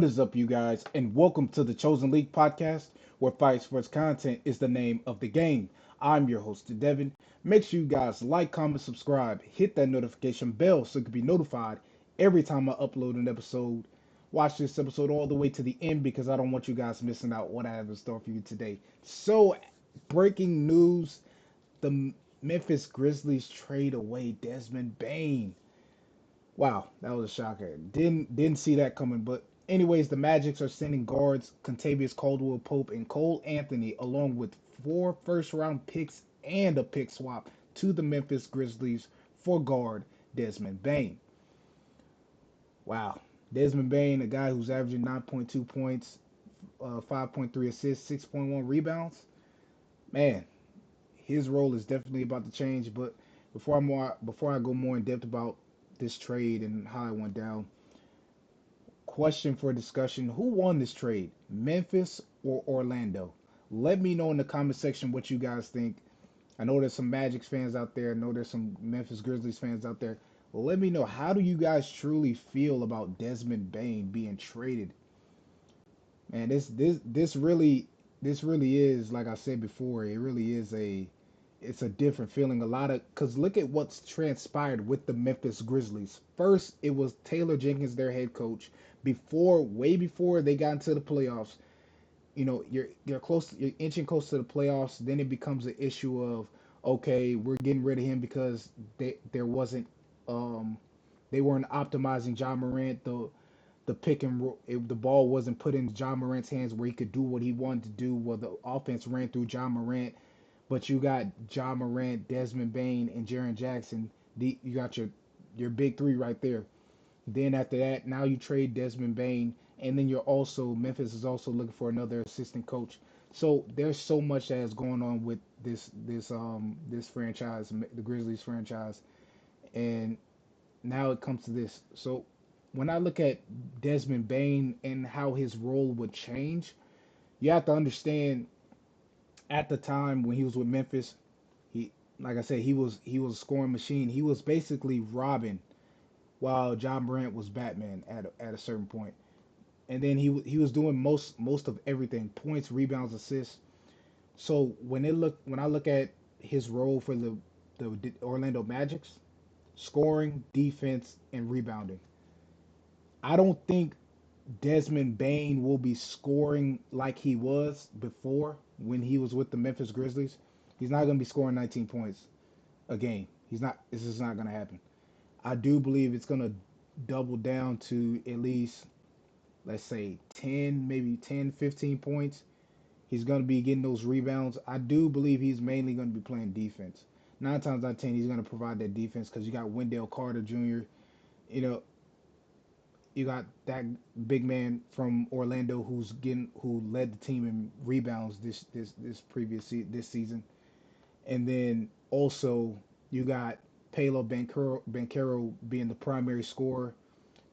is up, you guys, and welcome to the Chosen League podcast, where Fight Sports content is the name of the game. I'm your host, Devin. Make sure you guys like, comment, subscribe, hit that notification bell so you can be notified every time I upload an episode. Watch this episode all the way to the end because I don't want you guys missing out what I have in store for you today. So, breaking news: the Memphis Grizzlies trade away Desmond Bane. Wow, that was a shocker. Didn't see that coming. But anyways, the Magics are sending guards Contavious Caldwell Pope and Cole Anthony, along with four first round picks and a pick swap, to the Memphis Grizzlies for guard Desmond Bane. Wow, Desmond Bane, a guy who's averaging 9.2 points, 5.3 assists, 6.1 rebounds. Man, his role is definitely about to change. But before I go more in depth about this trade and how it went down, question for discussion: who won this trade, Memphis or Orlando? Let me know in the comment section what you guys think. I know there's some Magic fans out there. I know there's some Memphis Grizzlies fans out there. Let me know, how do you guys truly feel about Desmond Bane being traded? Man, this really is, like I said before, it really is it's a different feeling. A lot of, because look at what's transpired with the Memphis Grizzlies. First, it was Taylor Jenkins, their head coach. Way before they got into the playoffs, you're inching close to the playoffs. Then it becomes an issue of, okay, we're getting rid of him because there wasn't um they weren't optimizing John Morant. The pick and roll, the ball wasn't put in John Morant's hands where he could do what he wanted to do. Well, the offense ran through John Morant, but you got John Morant, Desmond Bane, and Jaren Jackson. You got your big three right there. Then after that, now you trade Desmond Bane, and then Memphis is also looking for another assistant coach. So there's so much that is going on with this franchise, the Grizzlies franchise, and now it comes to this. So when I look at Desmond Bane and how his role would change, you have to understand, at the time when he was with Memphis, he, like I said, he was a scoring machine. He was basically Robin while John Morant was Batman at a certain point. And then he was doing most of everything: points, rebounds, assists. So when I look at his role for the Orlando Magics, scoring, defense, and rebounding, I don't think Desmond Bane will be scoring like he was before when he was with the Memphis Grizzlies. He's not going to be scoring 19 points a game. He's not. This is not going to happen. I do believe it's going to double down to at least, let's say, 10, maybe 10, 15 points. He's going to be getting those rebounds. I do believe he's mainly going to be playing defense. Nine times out of 10, he's going to provide that defense because you got Wendell Carter Jr. You know, you got that big man from Orlando who led the team in rebounds this season, and then also you got Paolo Banchero being the primary scorer.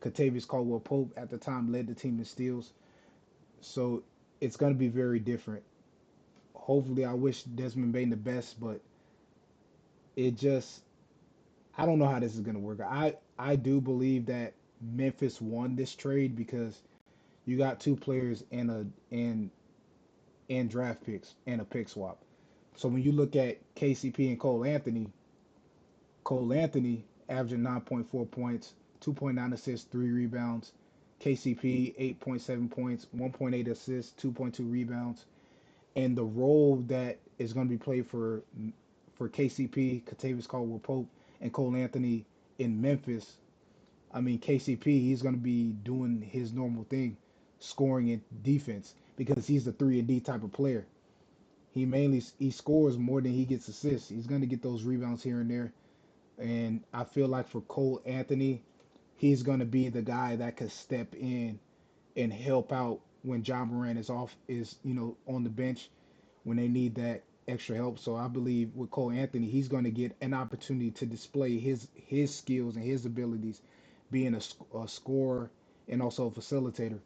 Contavious Caldwell Pope at the time led the team in steals. So it's going to be very different. Hopefully, I wish Desmond Bane the best, but it just, I don't know how this is going to work. I do believe that Memphis won this trade because you got two players and draft picks and a pick swap. So when you look at KCP and Cole Anthony averaging 9.4 points, 2.9 assists, 3 rebounds. KCP 8.7 points, 1.8 assists, 2.2 rebounds. And the role that is going to be played for KCP, Katavious Caldwell Pope, and Cole Anthony in Memphis. I mean, KCP, he's going to be doing his normal thing, scoring and defense, because he's the 3 and D type of player. He scores more than he gets assists. He's going to get those rebounds here and there. And I feel like for Cole Anthony, he's going to be the guy that could step in and help out when John Morant is on the bench when they need that extra help. So I believe with Cole Anthony, he's going to get an opportunity to display his skills and his abilities, being a scorer and also a facilitator.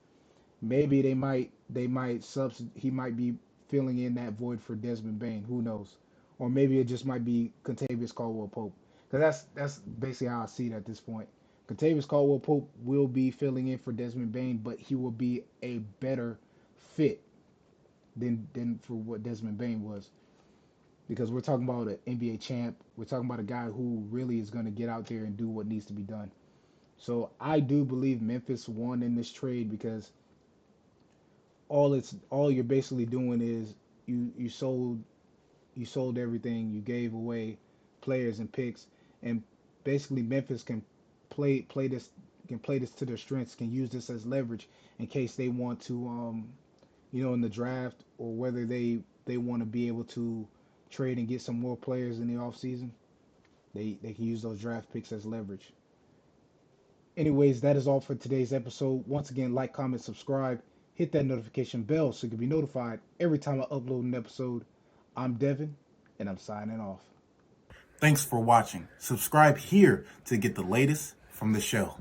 Maybe he might be filling in that void for Desmond Bane. Who knows? Or maybe it just might be Contavious Caldwell Pope. Because that's basically how I see it at this point. Contavious Caldwell Pope will be filling in for Desmond Bane, but he will be a better fit than for what Desmond Bane was. Because we're talking about an NBA champ. We're talking about a guy who really is going to get out there and do what needs to be done. So I do believe Memphis won in this trade because all you're basically doing is you sold everything. You gave away players and picks, and basically Memphis play this can play this to their strengths. Can use this as leverage in case they want to, in the draft, or whether they want to be able to trade and get some more players in the offseason. They can use those draft picks as leverage. Anyways, that is all for today's episode. Once again, like, comment, subscribe, hit that notification bell so you can be notified every time I upload an episode. I'm Devin, and I'm signing off. Thanks for watching. Subscribe here to get the latest from the show.